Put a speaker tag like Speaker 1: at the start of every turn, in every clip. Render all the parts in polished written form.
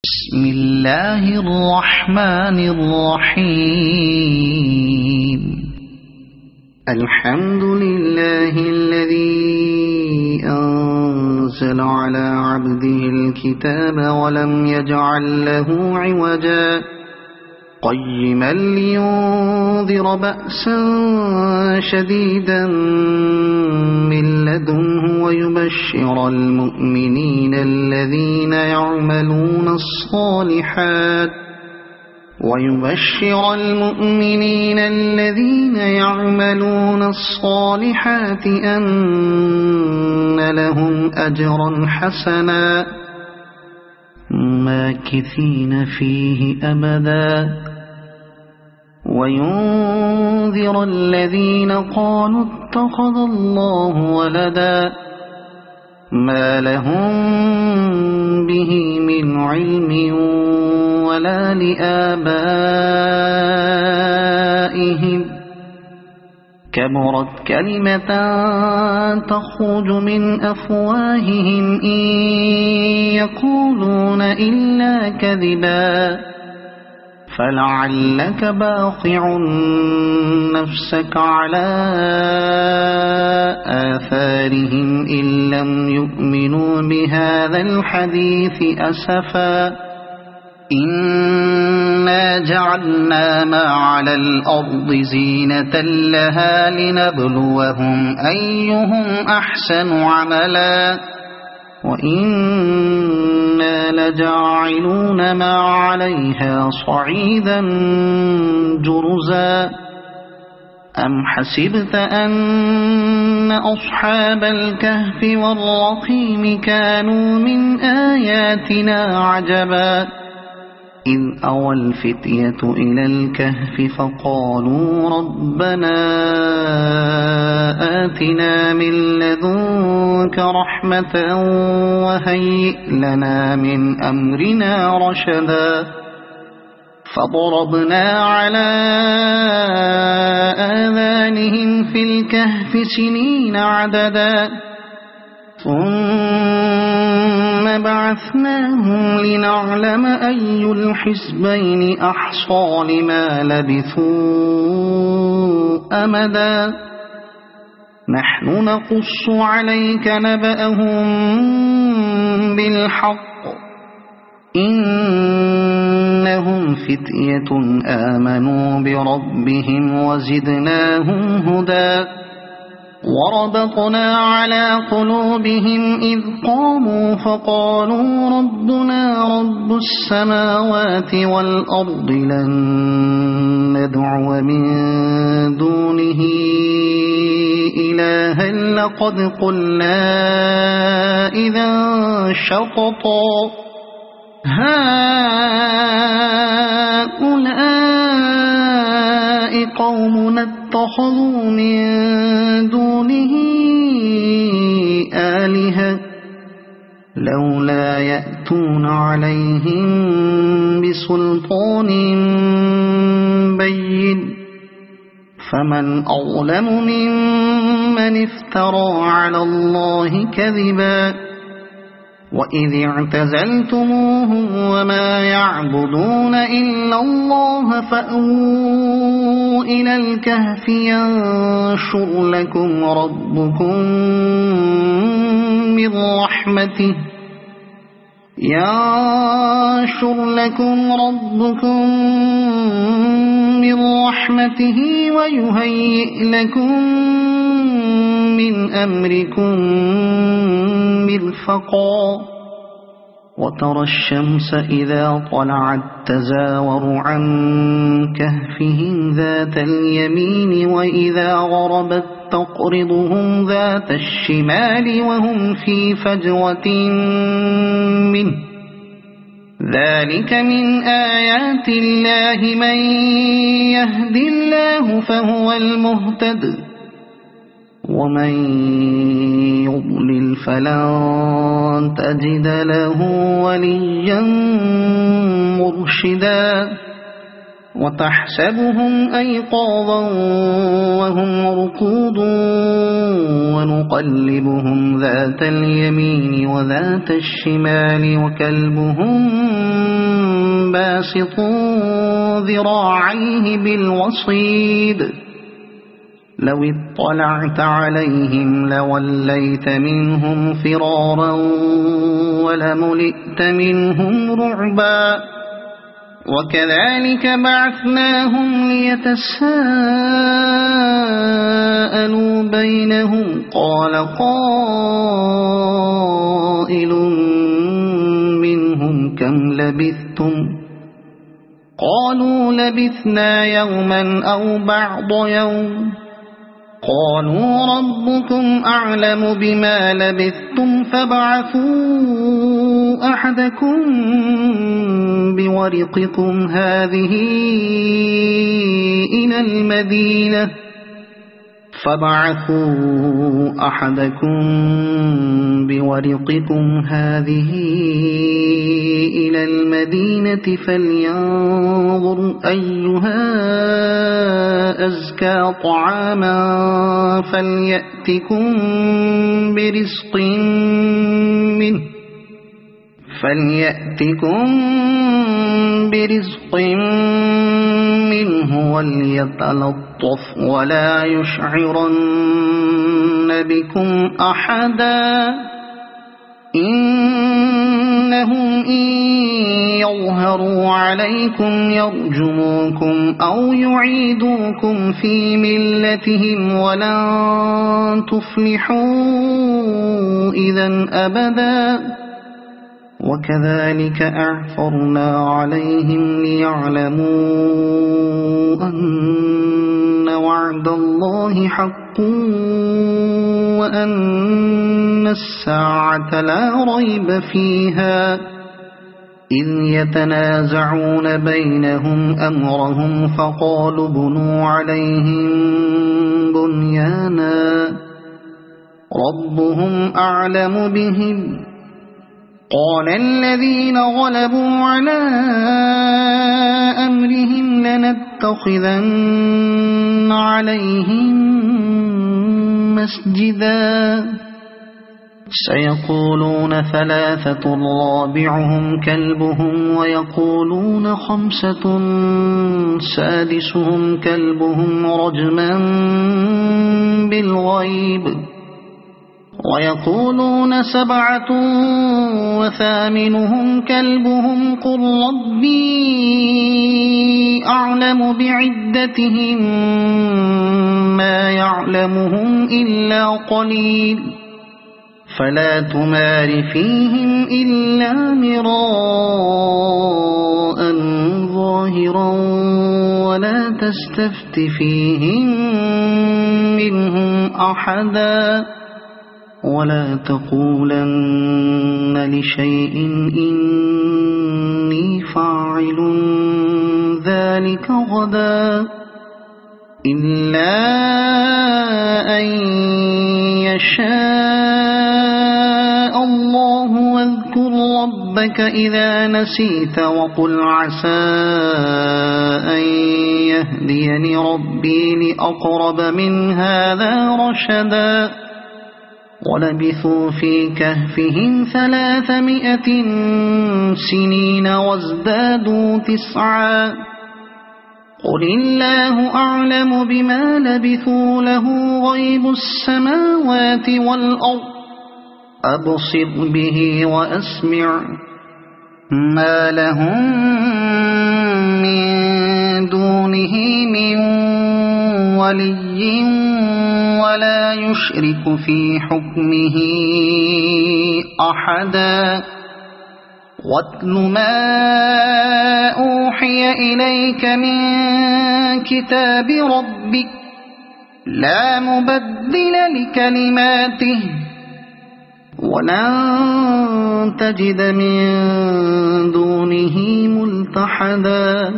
Speaker 1: بسم الله الرحمن الرحيم.
Speaker 2: الحمد لله الذي أنزل على عبده الكتاب ولم يجعل له عوجا قيما لينذر بأسا شديدا من لدنه ويبشر المؤمنين الذين يعملون الصالحات أن لهم أجرا حسنا ماكثين فيه أبدا وينذر الذين قالوا اتخذ الله ولدا ما لهم به من علم ولا لآبائهم كبرت كلمة تخرج من أفواههم إن يقولون إلا كذبا فلعلك باخع نفسك على آثارهم إن لم يؤمنوا بهذا الحديث أسفا إنا جعلنا ما على الأرض زينة لها لنبلوهم أيهم أحسن عملا وإنا لجاعلون ما عليها صعيدا جرزا أم حسبت أن أصحاب الكهف والرقيم كانوا من آياتنا عجبا إذ أوى الفتية إلى الكهف فقالوا ربنا آتنا من لدنك رحمة وهيئ لنا من أمرنا رشدا فضربنا على آذانهم في الكهف سنين عددا ثم بعثناهم لنعلم أي الحزبين أحصى لما لبثوا أمدا نحن نقص عليك نبأهم بالحق إنهم فتية آمنوا بربهم وزدناهم هدى وربطنا على قلوبهم إذ قاموا فقالوا ربنا رب السماوات والأرض لن ندعو من دونه إلها لقد قلنا إذا شططا هؤلاء قومنا اتخذوا من دونه آلهة لولا يأتون عليهم بسلطان بين فمن أظلم ممن افترى على الله كذبا وإذ اعتزلتموهم وما يعبدون إلا الله فأووا إلى الكهف ينشر لكم ربكم من رحمته ويهيئ لكم من أمركم مرفقا وترى الشمس إذا طلعت تزاور عن كهفهم ذات اليمين وإذا غربت تقرضهم ذات الشمال وهم في فجوة منه ذلك من آيات الله من يهد الله فهو المهتد ومن يضلل فلن تجد له وليا مرشدا وتحسبهم أيقاظا وهم رقود ونقلبهم ذات اليمين وذات الشمال وكلبهم باسط ذراعيه بالوصيد لو اطلعت عليهم لوليت منهم فرارا ولملئت منهم رعبا وكذلك بعثناهم ليتساءلوا بينهم قال قائل منهم كم لبثتم قالوا لبثنا يوما أو بعض يوم قالوا ربكم أعلم بما لبثتم فابعثوا أحدكم بورقكم هذه إلى المدينة فلينظر أيها أزكى طعاما فليأتكم برزق منه وليتلطف ولا يشعرن بكم أحدا إنهم إن يظهروا عليكم يرجموكم أو يعيدوكم في ملتهم ولن تفلحوا إذا أبدا وكذلك أعثرنا عليهم ليعلموا أن وعد الله حق وأن الساعة لا ريب فيها إذ يتنازعون بينهم أمرهم فقالوا بنوا عليهم بنيانا ربهم أعلم بهم قال الذين غلبوا على أمرهم لنتخذن عليهم مسجدا سيقولون ثلاثة رابعهم كلبهم ويقولون خمسة سادسهم كلبهم رجما بالغيب ويقولون سبعة وثامنهم كلبهم قل ربي أعلم بعدتهم ما يعلمهم إلا قليل فلا تمار فيهم إلا مراء ظاهرا ولا تستفت فيهم منهم أحدا ولا تقولن لشيء إني فاعل ذلك غدا إلا أن يشاء الله واذكر ربك إذا نسيت وقل عسى أن يهديني ربي لأقرب من هذا رشدا ولبثوا في كهفهم 300 سنين وازدادوا 9 قل الله أعلم بما لبثوا له غيب السماوات والأرض أبصر به وأسمع ما لهم من دونه من ولي ولا يشرك في حكمه أحدا واتل ما أوحي إليك من كتاب ربك لا مبدل لكلماته ولن تجد من دونه ملتحدا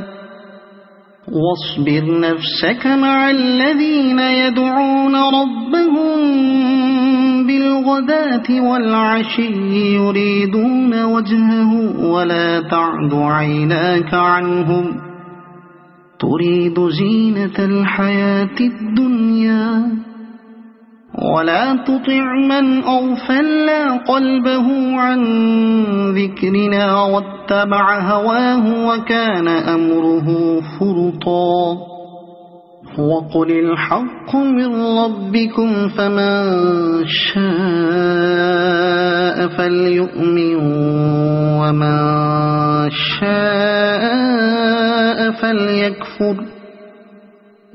Speaker 2: واصبر نفسك مع الذين يدعون ربهم بالغداة والعشي يريدون وجهه ولا تعد عيناك عنهم تريد زينة الحياة الدنيا ولا تطع من أغفلنا قلبه عن ذكرنا واتبع هواه وكان أمره فرطا وقل الحق من ربكم فمن شاء فليؤمن ومن شاء فليكفر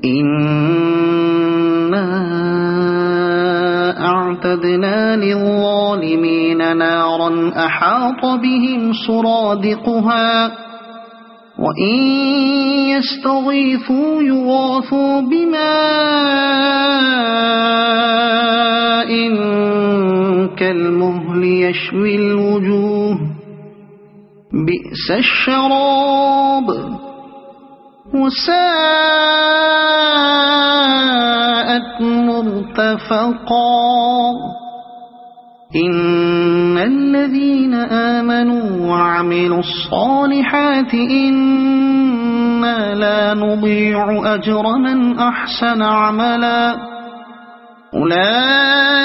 Speaker 2: إنا أعتدنا للظالمين نارا أحاط بهم سرادقها وإن يستغيثوا يغاثوا بماء كالمهل يشوي الوجوه بئس الشراب وساءت مرتفقا إن الذين آمنوا وعملوا الصالحات إنا لا نضيع أجر من أحسن عملا أولئك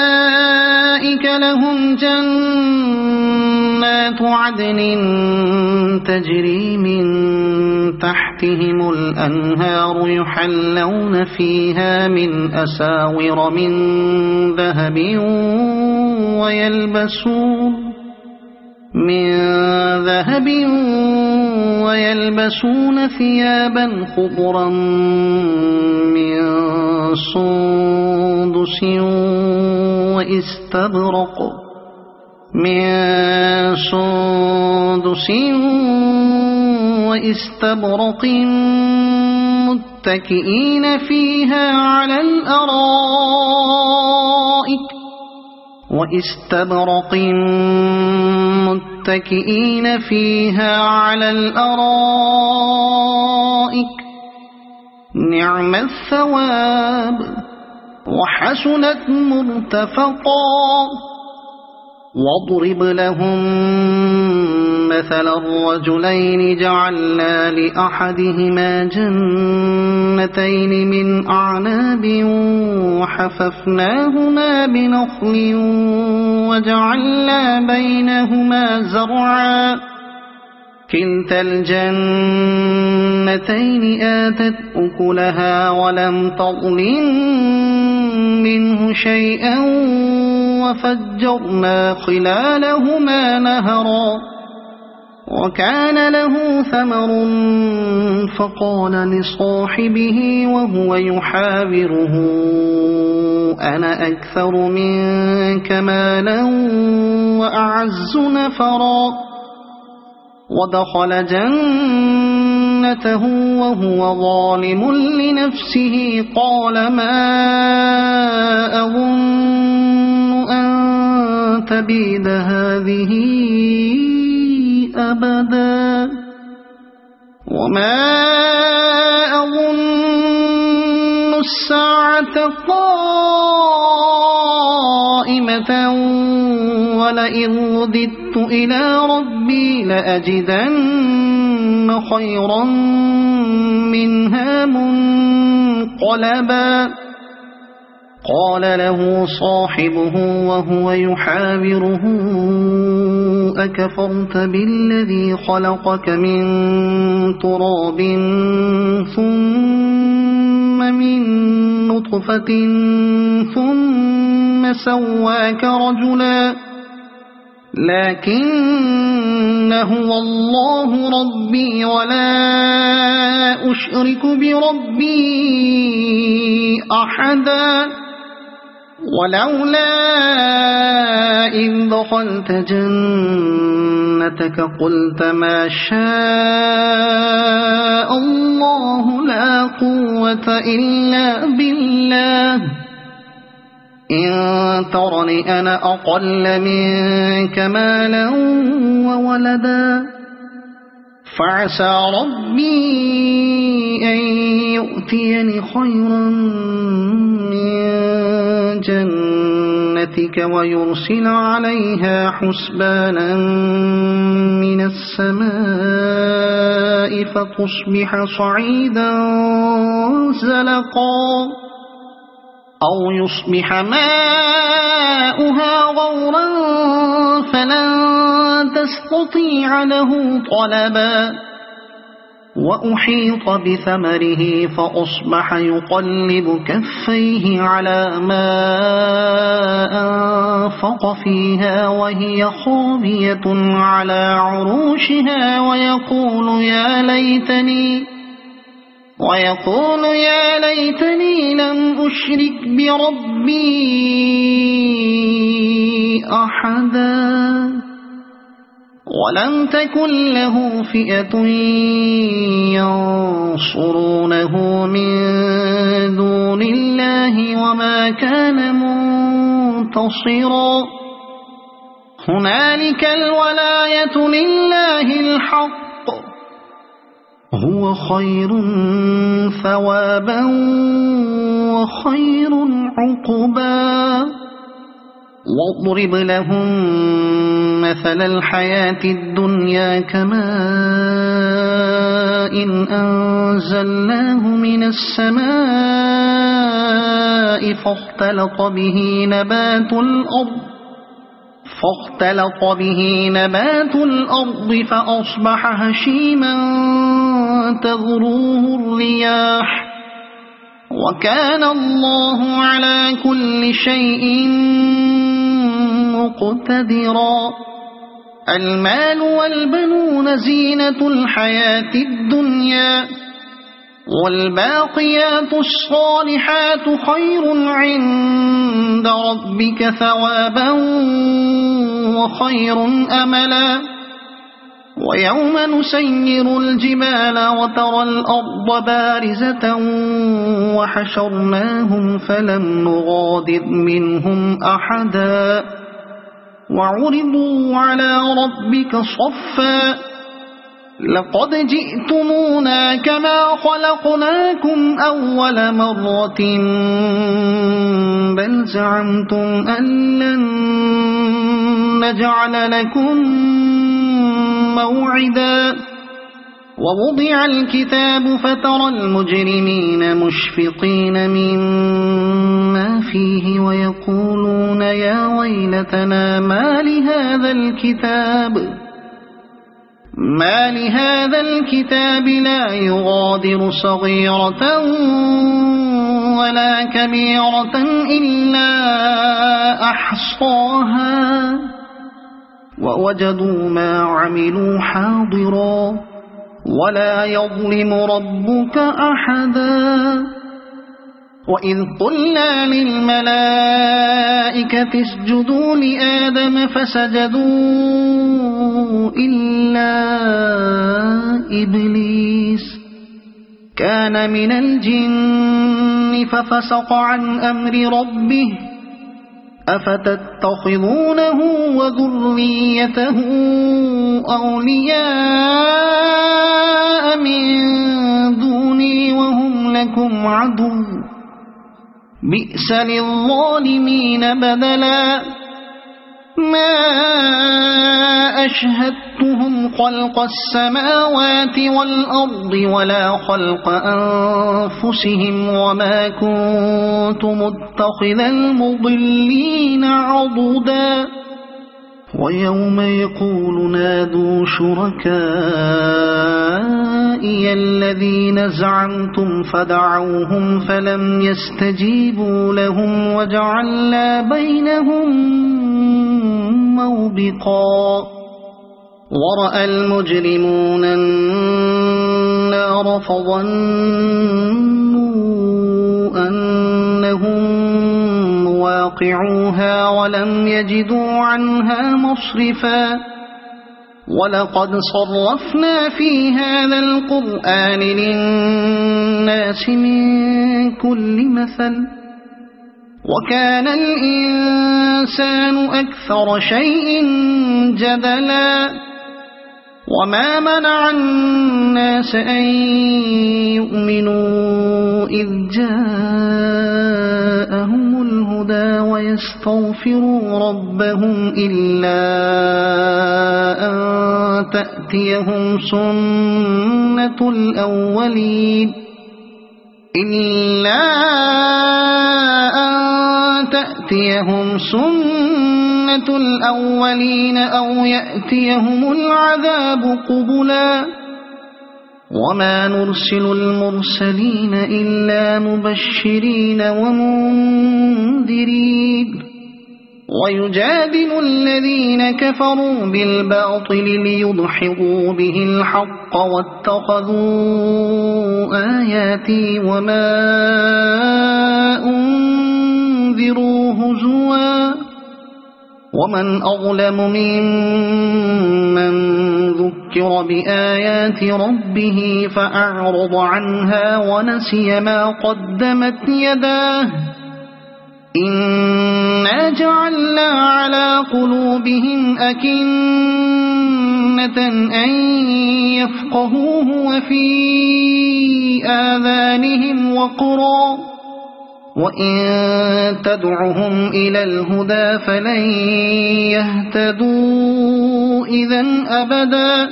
Speaker 2: لهم جنات عدن تجري من تحتهم الأنهار يحلون فيها من أساور من ذهب ويلبسون ثيابا خضرا من سندس وإستبرق متكئين فيها على الأرائك نعم الثواب وحسنت مرتفقا واضرب لهم مثل الرجلين جعلنا لأحدهما جنتين من أعناب وحففناهما بنخل وجعلنا بينهما زرعا كلتا الجنتين آتت أكلها ولم تظلم منه شيئا وفجرنا خلالهما نهرا وكان له ثمر فقال لصاحبه وهو يحاوره أنا أكثر منك مالا وأعز نفرا ودخل جنته وهو ظالم لنفسه قال ما أظن أن تبيد هذه أبدا وما أظن الساعة قائمة ولئن رددت إلى ربي لأجدن خيرا منها منقلبا قال له صاحبه وهو يحاوره أكفرت بالذي خلقك من تراب ثم من نطفة ثم سواك رجلا لكن هو الله ربي ولا أشرك بربي أحدا ولولا إذ دخلت جنتك قلت ما شاء الله لا قوة إلا بالله إن ترني أنا أقل منك مالا وولدا فعسى ربي أن يؤتيني خيرا من جنتك ويرسل عليها حسبانا من السماء فتصبح صعيدا زلقا أو يصبح ماؤها غورا فلن تستطيع له طلبا وأحيط بثمره فأصبح يقلب كفيه على ما أنفق فيها وهي خاوية على عروشها ويقول يا ليتني لم أشرك بربي أحدا ولم تكن له فئة ينصرونه من دون الله وما كان منتصرا هنالك الولاية لله الحق هو خير ثوابا وخير عقبا واضرب لهم مثل الحياة الدنيا كماء أنزلناه من السماء فاختلط به نبات الأرض فأصبح هشيما تذروه الرياح وكان الله على كل شيء مقتدرا المال والبنون زينة الحياة الدنيا والباقيات الصالحات خير عند ربك ثوابا وخير أملا ويوم نسير الجبال وترى الأرض بارزة وحشرناهم فلم نغادر منهم أحدا وعرضوا على ربك صفا لقد جئتمونا كما خلقناكم أول مرة بل زعمتم أن لن نجعل لكم موعدا ووضع الكتاب فترى المجرمين مشفقين مما فيه ويقولون يا ويلتنا ما لهذا الكتاب لا يغادر صغيرة ولا كبيرة إلا أحصاها ووجدوا ما عملوا حاضرا ولا يظلم ربك أحدا وإذ قلنا للملائكة اسجدوا لآدم فسجدوا إلا إبليس كان من الجن ففسق عن أمر ربه أفتتخذونه وذريته أولياء من دوني وهم لكم عدو بئس للظالمين بدلا ما أشهدتهم خلق السماوات والأرض ولا خلق أنفسهم وما كنت متخذ المضلين عضدا ويوم يقول نادوا شركائي الذين زعمتم فدعوهم فلم يستجيبوا لهم وجعلنا بينهم موبقا ورأى المجرمون النار فظنوا أنهم واقعوها ولم يجدوا عنها مصرفا ولقد صرفنا في هذا القرآن للناس من كل مثل وكان الإنسان أكثر شيء جدلا وما منع الناس أن يؤمنوا إذ جاءهم الهدى الهدى ويستغفروا ربهم إلا أن تأتيهم سنة الأولين أو يأتيهم العذاب قبلا وما نرسل المرسلين إلا مبشرين ومنذرين ويجادل الذين كفروا بالباطل ليدحضوا به الحق واتخذوا آياتي وما أنذروا هزوا ومن أظلم ممن ذكر بآيات ربه فأعرض عنها ونسي ما قدمت يداه إنا جعلنا على قلوبهم أكنة أن يفقهوه وفي آذانهم وقرا وإن تدعهم إلى الهدى فلن يهتدوا إذن أبدا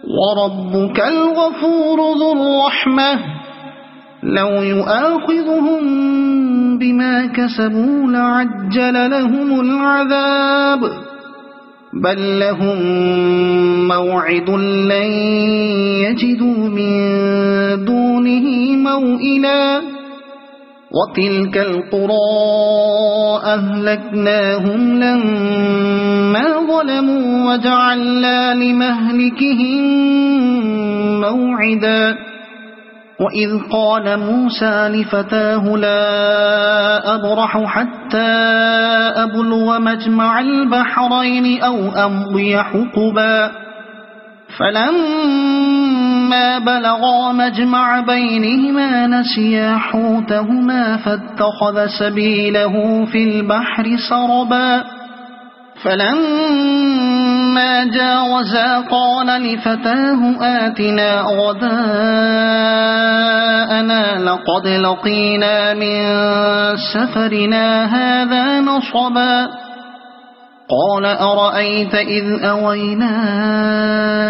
Speaker 2: وربك الغفور ذو الرحمة لو يؤاخذهم بما كسبوا لعجل لهم العذاب بل لهم موعد لن يجدوا من دونه موئلا وتلك القرى أهلكناهم لما ظلموا وجعلنا لمهلكهم موعدا وإذ قال موسى لفتاه لا أبرح حتى أبلغ مجمع البحرين أو أمضي حقبا فلما بلغا مجمع بينهما نسيا حوتهما فاتخذ سبيله في البحر سربا فلما جاوزا قال لفتاه آتنا غداءنا لقد لقينا من سفرنا هذا نصبا قال أرأيت إذ أوينا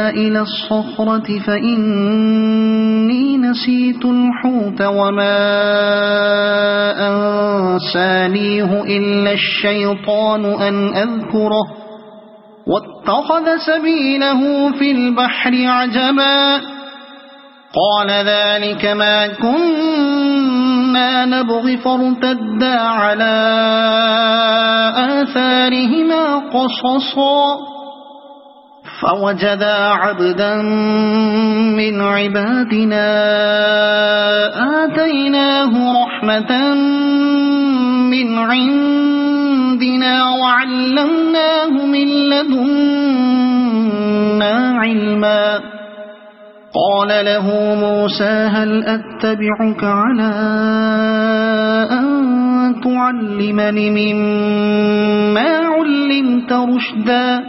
Speaker 2: إلى الصخرة فإني نسيت الحوت وما أنسانيه إلا الشيطان أن أذكره واتخذ سبيله في البحر عجبا قال ذلك ما كنا نبغي فارتدا على آثارهما قصصا فوجدا عبدا من عبادنا آتيناه رحمة من عندنا وعلمناه من لدنا علما قال له موسى هل أتبعك على أن تعلمني مما علمت رشدا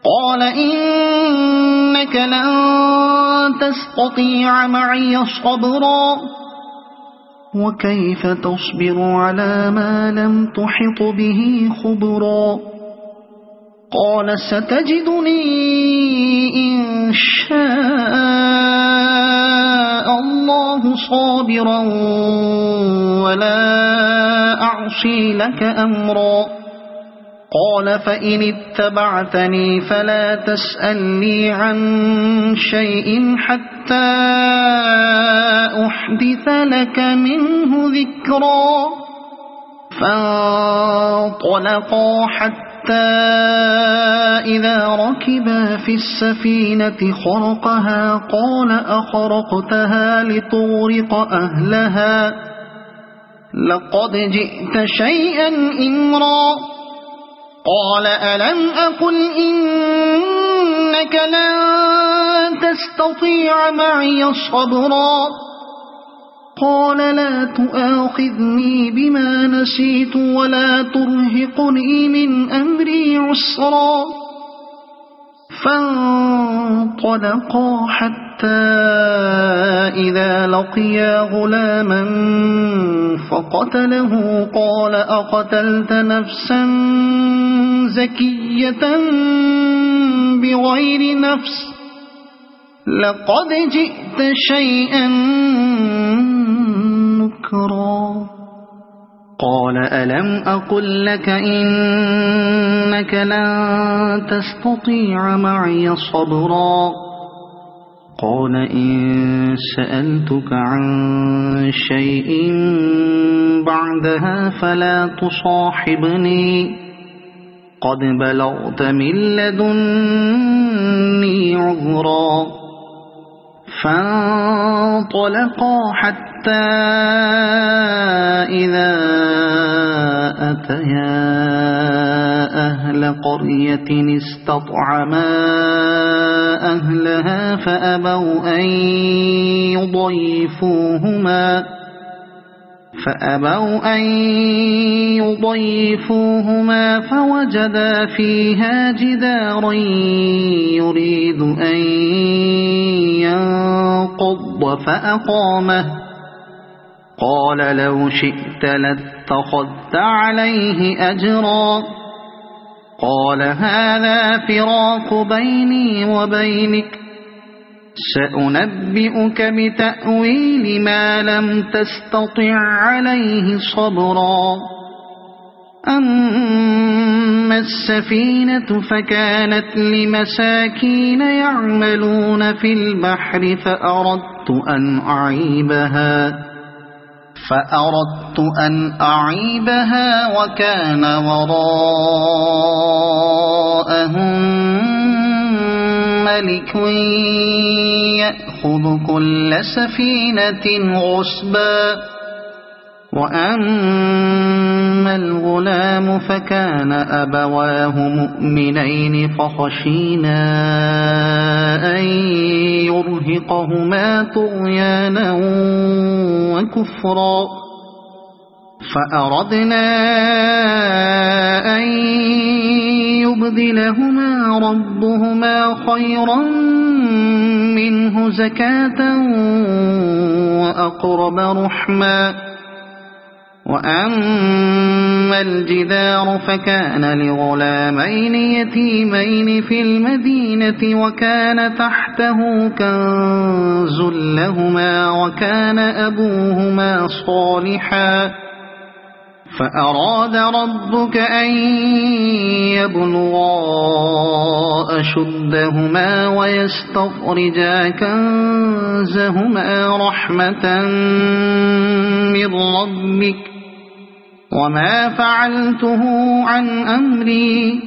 Speaker 2: قال إنك لن تستطيع معي صبرا وكيف تصبر على ما لم تحط به خبرا قال ستجدني إن شاء الله صابرا ولا أعصي لك أمرا قال فإن اتبعتني فلا تسألني عن شيء حتى أحدث لك منه ذكرا فانطلقا حتى إذا ركبا في السفينة خرقها قال أخرقتها لتغرق أهلها لقد جئت شيئا إمرا قال ألم أقل إنك لن تستطيع معي صبرا قال لا تؤاخذني بما نسيت ولا ترهقني من أمري عسرا فانطلقا حتى إذا لقيا غلاما فقتله قال أقتلت نفسا زكية بغير نفس لقد جئت شيئا نكرا قال ألم أقل لك إنك لن تستطيع معي صبرا قال إن سألتك عن شيء بعدها فلا تصاحبني قد بلغت من لدني عذرا فانطلقا حتى إذا أتيا أهل قرية استطعما أهلها فأبوا أن يضيفوهما فوجدا فيها جدارا يريد أن ينقض فأقامه قال لو شئت لاتخذت عليه أجرا قال هذا فراق بيني وبينك سأنبئك بتأويل ما لم تستطع عليه صبرا أما السفينة فكانت لمساكين يعملون في البحر فأردت أن أعيبها وكان وراءهم ملك يأخذ كل سفينة غصبا وأما الغلام فكان أبواه مؤمنين فخشينا أن يرهقهما طغيانا وكفرا فأردنا أن يبدلهما ربهما خيرا منه زكاة وأقرب رحما وأما الجدار فكان لغلامين يتيمين في المدينة وكان تحته كنز لهما وكان أبوهما صالحا فأراد ربك أن يبلغا أشدهما ويستخرجا كنزهما رحمة من ربك وما فعلته عن أمري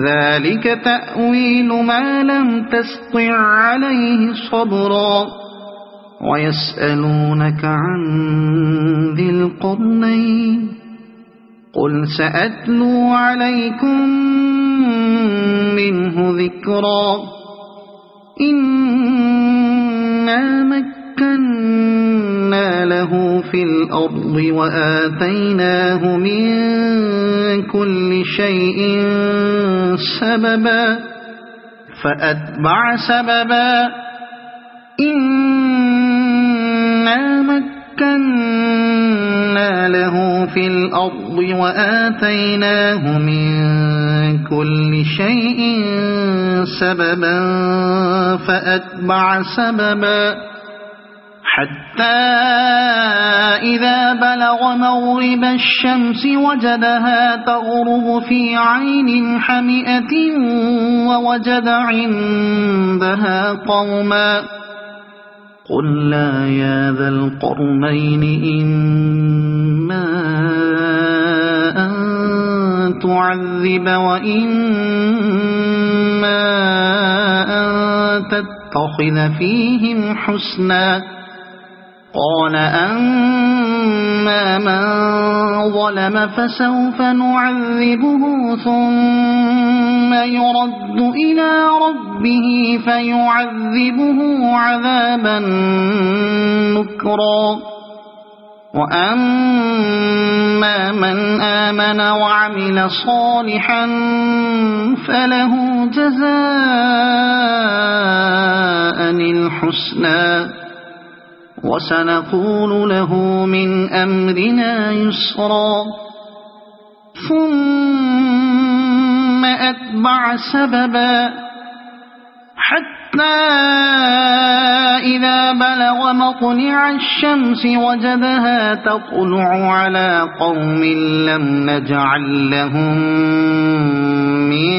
Speaker 2: ذلك تأويل ما لم تسطع عليه صبرا ويسألونك عن ذي القرنين قل سأتلو عليكم منه ذكرا إنا مكنا له في الأرض وآتيناه من كل شيء سببا فأتبع سببا إنا مكنا له في الأرض وآتيناه من كل شيء سببا فأتبع سببا حتى إذا بلغ مغرب الشمس وجدها تغرب في عين حمئة ووجد عندها قوما قلنا يا ذا القرنين إما أن تعذب وإما أن تتخذ فيهم حسنا قال أما من ظلم فسوف نعذبه ثم يرد إلى ربه فيعذبه عذابا نكرا وأما من آمن وعمل صالحا فله جزاء الحسنى وسنقول له من أمرنا يسرا ثم أتبع سببا حتى إذا بلغ مطلع الشمس وجدها تطلع على قوم لم نجعل لهم من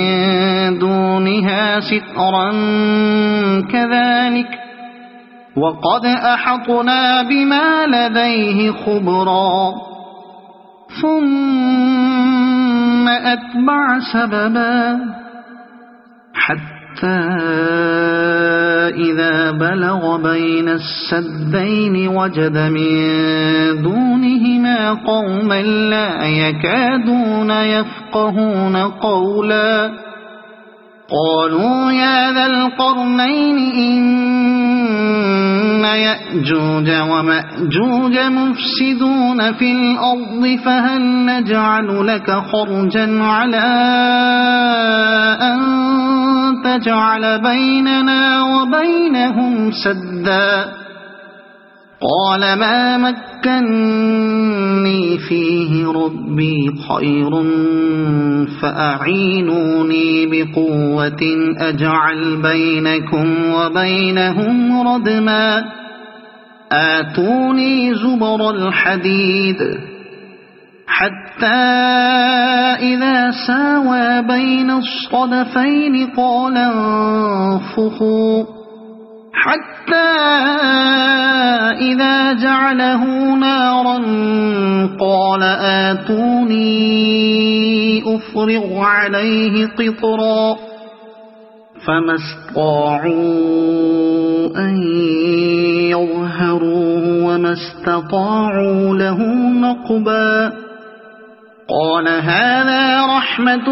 Speaker 2: دونها سترا كذلك وقد أحطنا بما لديه خبرا ثم أتبع سببا حتى إذا بلغ بين السدين وجد من دونهما قوما لا يكادون يفقهون قولا قالوا يا ذا القرنين إن يأجوج ومأجوج مفسدون في الأرض فهل نجعل لك خرجا على أن تجعل بيننا وبينهم سدا قال ما مكني فيه ربي خير فأعينوني بقوة أجعل بينكم وبينهم ردما آتوني زبر الحديد حتى إذا ساوى بين الصدفين قال انفخوا حتى إذا جعله نارا قال آتوني أفرغ عليه قطرا فما استطاعوا أن يظهروه وما استطاعوا له نقبا قال هذا رحمة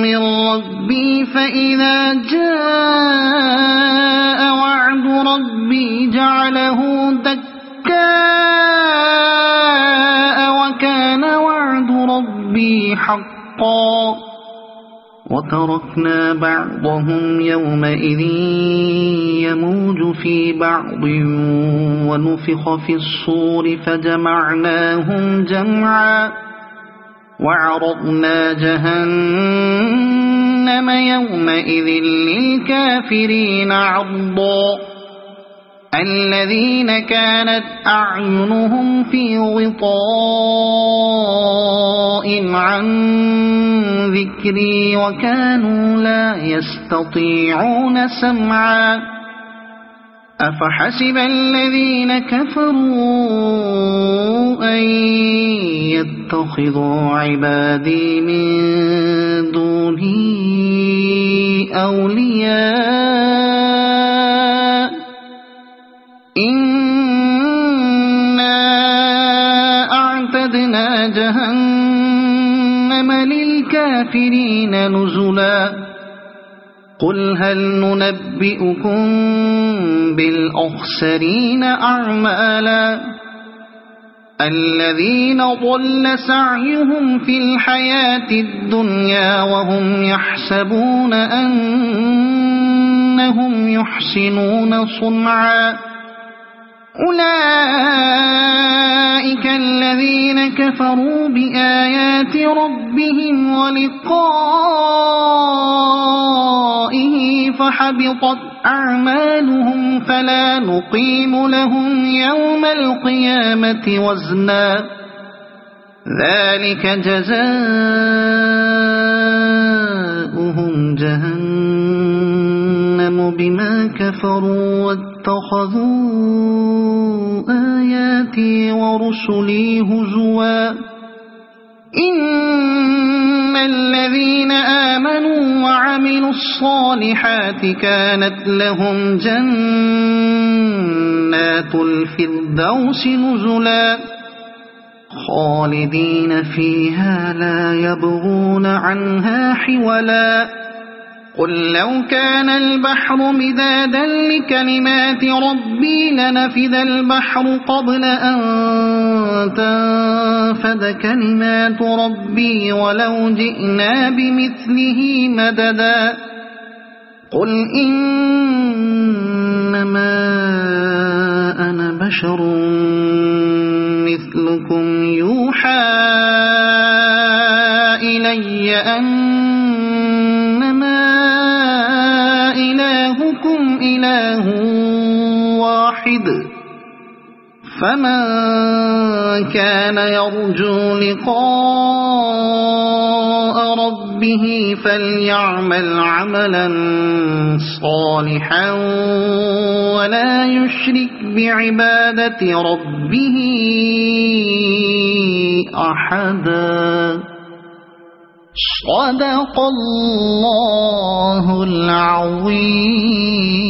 Speaker 2: من ربي فإذا جاء وعد ربي جعله دكاء وكان وعد ربي حقا وتركنا بعضهم يومئذ يموج في بعض ونفخ في الصور فجمعناهم جمعا وعرضنا جهنم يومئذ للكافرين عرضا الذين كانت أعينهم في غطاء عن ذكري وكانوا لا يستطيعون سمعا أفحسب الذين كفروا أن يتخذوا عبادي من دوني أولياء إنا أعتدنا جهنم للكافرين نزلا قل هل ننبئكم بالأخسرين أعمالا الذين ضل سعيهم في الحياة الدنيا وهم يحسبون أنهم يحسنون صنعا أولئك الذين كفروا بآيات ربهم ولقائه فحبطت أعمالهم فلا نقيم لهم يوم القيامة وزنا ذلك جزاؤهم جهنم بما كفروا واتخذوا آياتي ورسلي هزوا إن الذين آمنوا وعملوا الصالحات كانت لهم جنات الفردوس نزلا خالدين فيها لا يبغون عنها حولا قل لو كان البحر مدادا لكلمات ربي لنفذ البحر قبل أن تنفد كلمات ربي ولو جئنا بمثله مددا قل إنما أنا بشر مثلكم يوحى إلي أنما إلهكم إله واحد فمن كان يرجو لقاء ربه فليعمل عملا صالحا ولا يشرك بعبادة ربه أحدا. صدق الله العظيم.